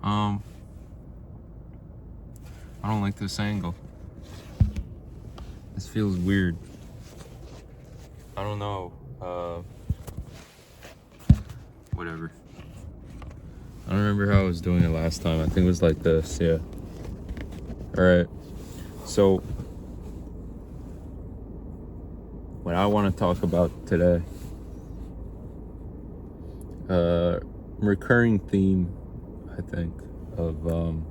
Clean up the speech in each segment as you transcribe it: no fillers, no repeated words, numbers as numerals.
Um, I don't like this angle. This feels weird. I don't know. Whatever. I don't remember how I was doing it last time. I think it was like this, yeah. Alright. So, what I want to talk about today, recurring theme, I think, of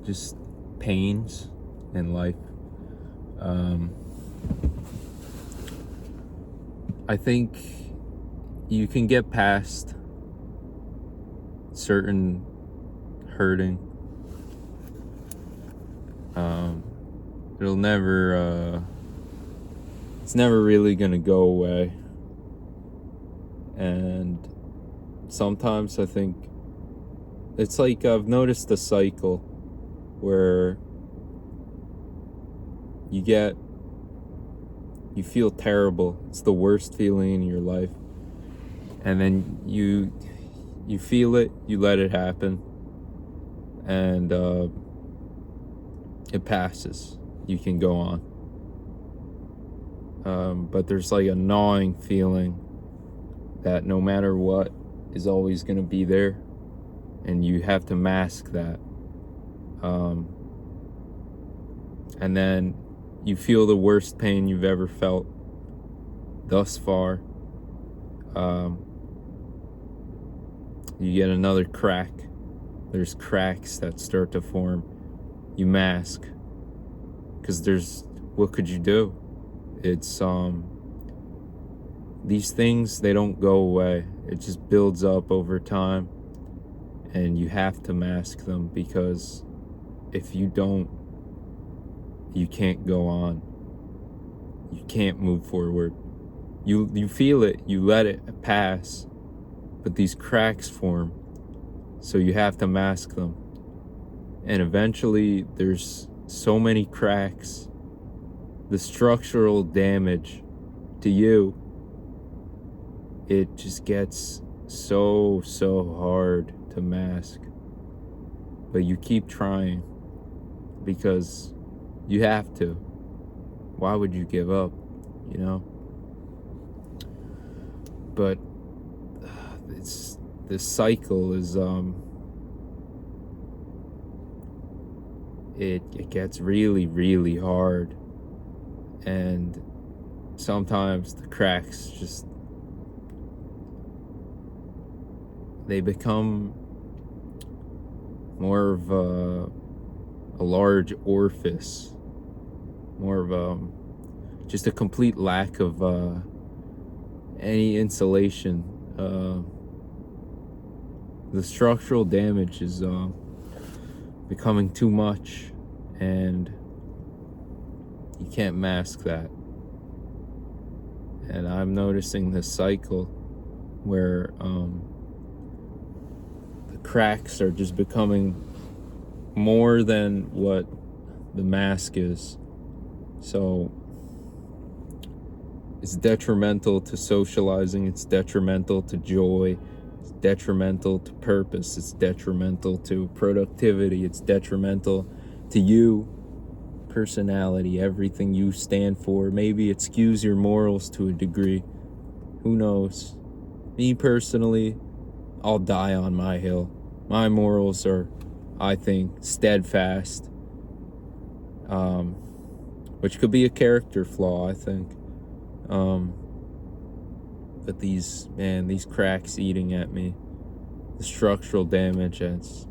just pains in life. I think you can get past certain hurting. It'll never, it's never really gonna go away. And sometimes I think it's like I've noticed a cycle where you feel terrible. It's the worst feeling in your life. And then you feel it, you let it happen, and it passes. You can go on. But there's like a gnawing feeling that no matter what is always going to be there, and you have to mask that. And then you feel the worst pain you've ever felt thus far. You get another crack. There's cracks that start to form. You mask, because what could you do? It's these things, they don't go away. It just builds up over time, and you have to mask them, because if you don't, you can't go on. You can't move forward. You feel it, you let it pass, but these cracks form, so you have to mask them. And eventually there's so many cracks, the structural damage to you, it just gets so hard to mask. But you keep trying, because you have to. Why would you give up, you know? But this cycle is it gets really hard, and sometimes the cracks just, they become more of a large orifice, more of just a complete lack of any insulation. The structural damage is becoming too much, and you can't mask that. And I'm noticing this cycle where the cracks are just becoming more than what the mask is. So it's detrimental to socializing, it's detrimental to joy, it's detrimental to purpose, it's detrimental to productivity, it's detrimental to you, personality, everything you stand for. Maybe it skews your morals to a degree. Who knows? Me personally, I'll die on my hill. My morals are, I think, steadfast, which could be a character flaw, I think. But these cracks eating at me, the structural damage, it's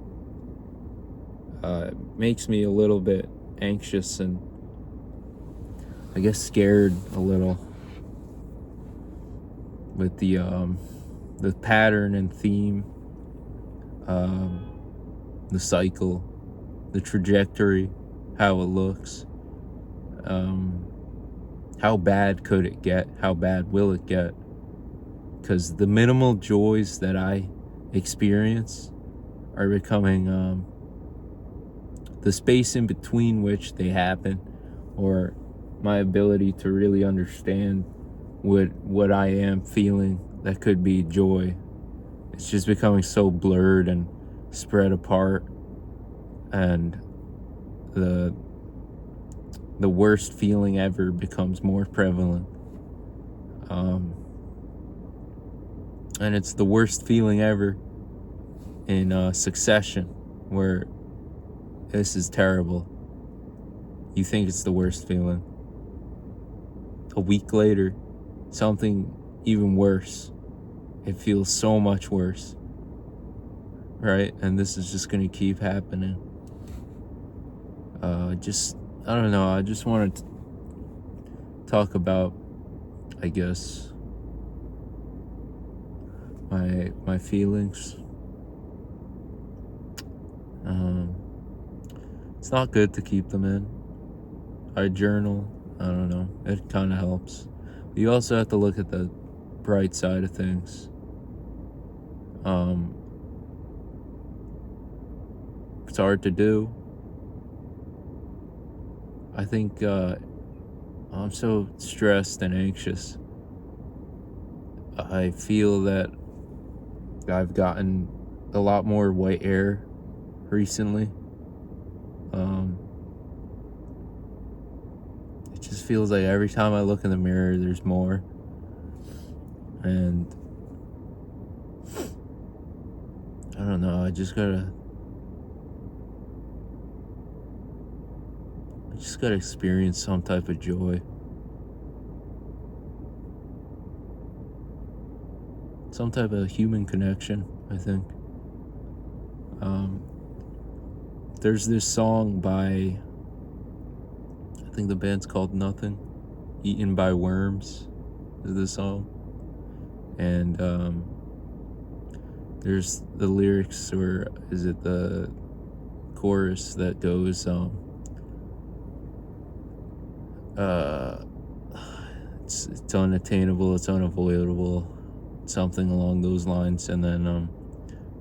makes me a little bit anxious, and I guess scared a little with the pattern and theme, the cycle, the trajectory, how it looks. How bad could it get? How bad will it get? Because the minimal joys that I experience are becoming the space in between which they happen, or my ability to really understand what I am feeling that could be joy, it's just becoming so blurred and spread apart, and the worst feeling ever becomes more prevalent. And it's the worst feeling ever in Succession, where this is terrible. You think it's the worst feeling. A week later, something even worse. It feels so much worse, right? And this is just going to keep happening. I don't know. I just wanted to talk about, I guess, my feelings. It's not good to keep them in. I journal. I don't know. It kind of helps. But you also have to look at the bright side of things. It's hard to do. I think I'm so stressed and anxious. I feel that I've gotten a lot more white hair recently. It just feels like every time I look in the mirror, there's more. And I don't know, I just gotta experience some type of joy. Some type of human connection, I think. There's this song by, I think the band's called Nothing. Eaten by Worms is the song. And there's the lyrics, or is it the chorus that goes, it's unattainable, it's unavoidable, something along those lines. And then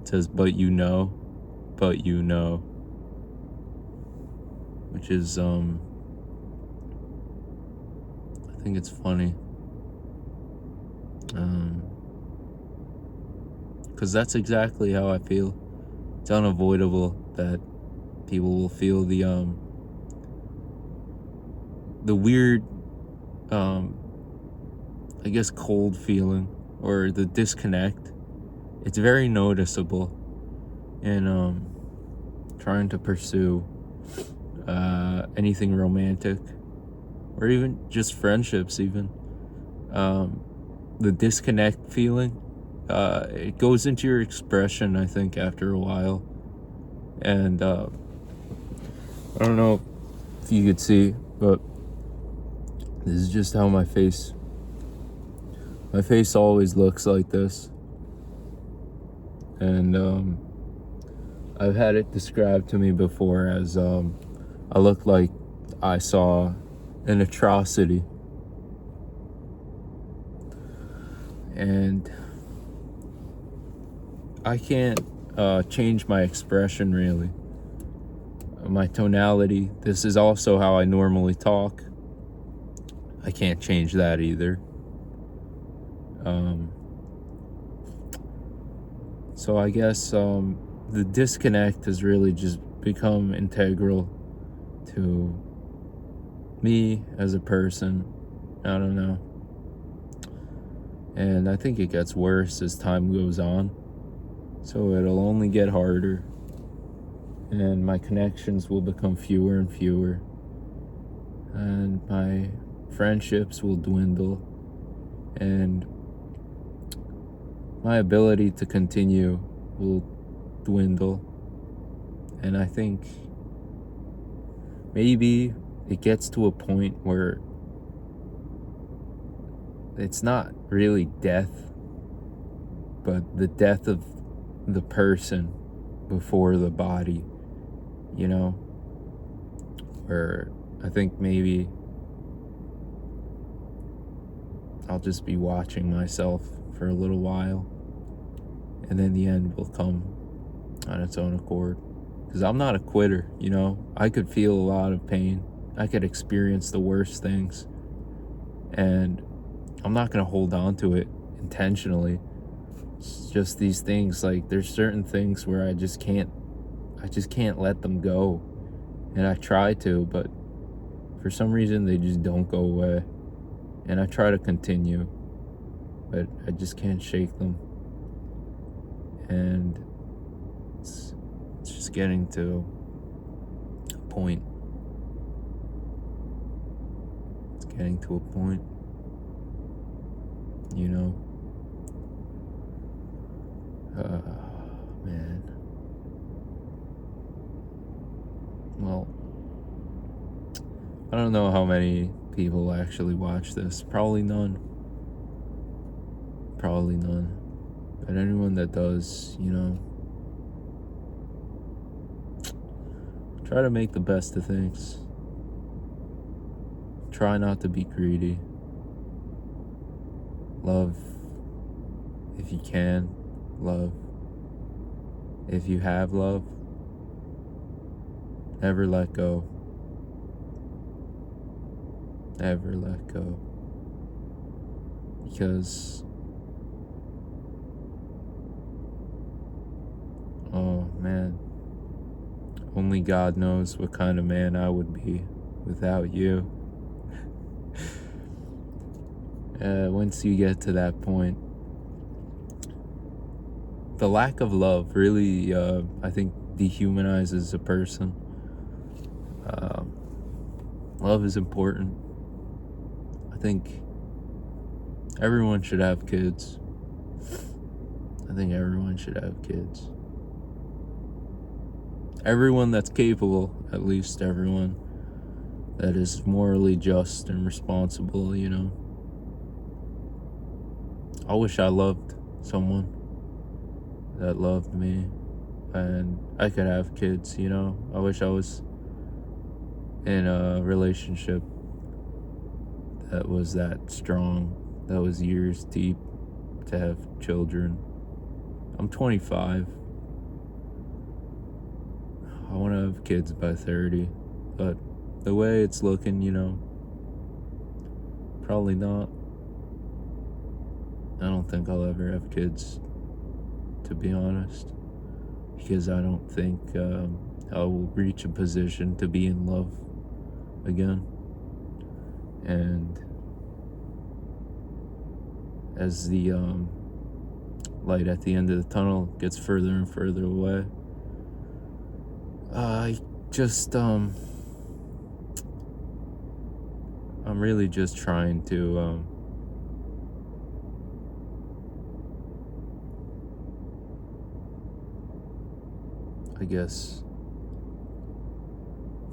it says, but you know, which is I think it's funny, because that's exactly how I feel. It's unavoidable that people will feel the weird, I guess, cold feeling, or the disconnect. It's very noticeable in trying to pursue anything romantic, or even just friendships even. The disconnect feeling, it goes into your expression, I think, after a while. And I don't know if you could see, but this is just how my face always looks like this. And I've had it described to me before as I look like I saw an atrocity. And I can't change my expression, really. My tonality, this is also how I normally talk. I can't change that either. So I guess the disconnect has really just become integral to me as a person. I don't know. And I think it gets worse as time goes on. So it'll only get harder. And my connections will become fewer and fewer. And my friendships will dwindle. And my ability to continue will dwindle. And I think maybe it gets to a point where it's not really death, but the death of the person before the body, you know? Where I think maybe I'll just be watching myself for a little while, and then the end will come on its own accord. Because I'm not a quitter, you know? I could feel a lot of pain. I could experience the worst things. And I'm not going to hold on to it intentionally. It's just these things, like there's certain things where I just can't let them go. And I try to, but for some reason they just don't go away. And I try to continue, but I just can't shake them. And it's just getting to a point. It's getting to a point, you know. Man. Well, I don't know how many people actually watch this. Probably none. Probably none. But anyone that does, you know, try to make the best of things. Try not to be greedy. Love if you can. Love if you have love. Never let go. Never let go. Because, oh man, only God knows what kind of man I would be without you. Once you get to that point, the lack of love really, I think, dehumanizes a person. Love is important. I think everyone should have kids. I think everyone should have kids. Everyone that's capable, at least everyone that is morally just and responsible, you know. I wish I loved someone that loved me and I could have kids, you know. I wish I was in a relationship that was that strong, that was years deep, to have children. I'm 25. I want to have kids by 30, but the way it's looking, you know, probably not. I don't think I'll ever have kids, to be honest, because I don't think I will reach a position to be in love again. And as the light at the end of the tunnel gets further and further away, I just I'm really just trying to I guess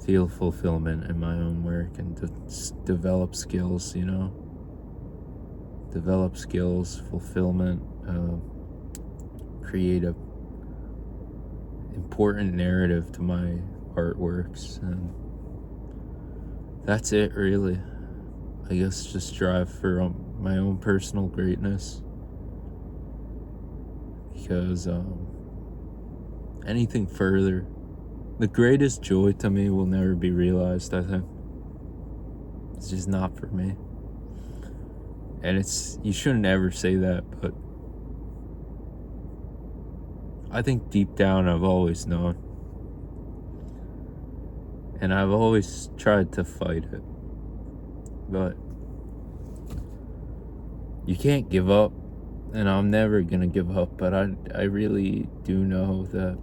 feel fulfillment in my own work and develop skills, you know. Develop skills, fulfillment, create a important narrative to my artworks, and that's it really. I guess just strive for my own personal greatness, because anything further, the greatest joy to me will never be realized, I think. It's just not for me. And you shouldn't ever say that, but I think deep down I've always known. And I've always tried to fight it. But you can't give up, and I'm never gonna give up, but I really do know that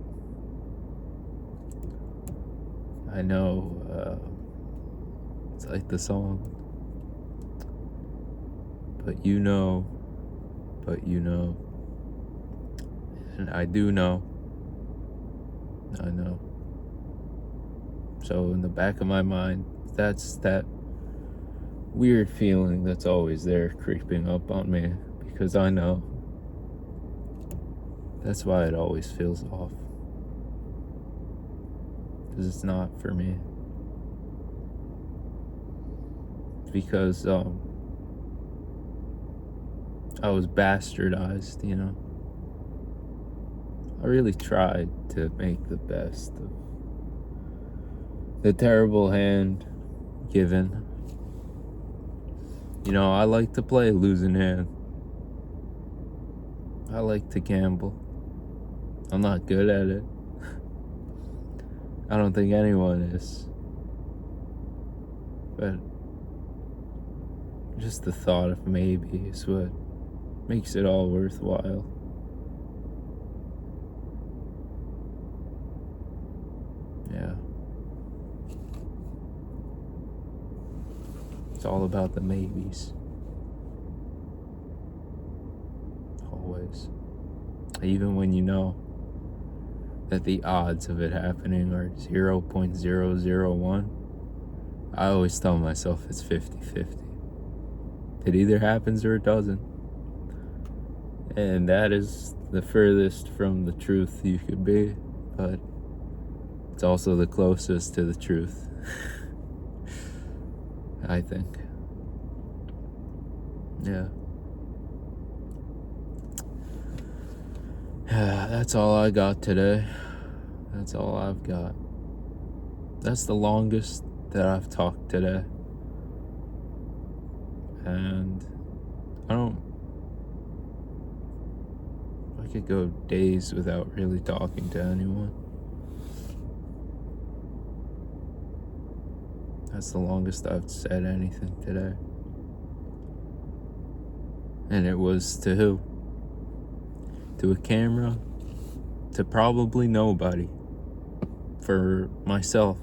I know, it's like the song, but you know, and I do know, I know. So in the back of my mind, that's that weird feeling that's always there creeping up on me, because I know. That's why it always feels off. Because it's not for me. Because I was bastardized, you know. I really tried to make the best of the terrible hand given. You know, I like to play a losing hand. I like to gamble. I'm not good at it. I don't think anyone is. But just the thought of maybe is what makes it all worthwhile. Yeah. It's all about the maybes. Always. Even when you know that the odds of it happening are 0.001, I always tell myself it's 50-50. It either happens or it doesn't. And that is the furthest from the truth you could be, but it's also the closest to the truth. I think. Yeah. That's all I got today. That's all I've got. That's the longest that I've talked today. And I could go days without really talking to anyone. That's the longest I've said anything today. And it was to who? To a camera? To probably nobody. For myself.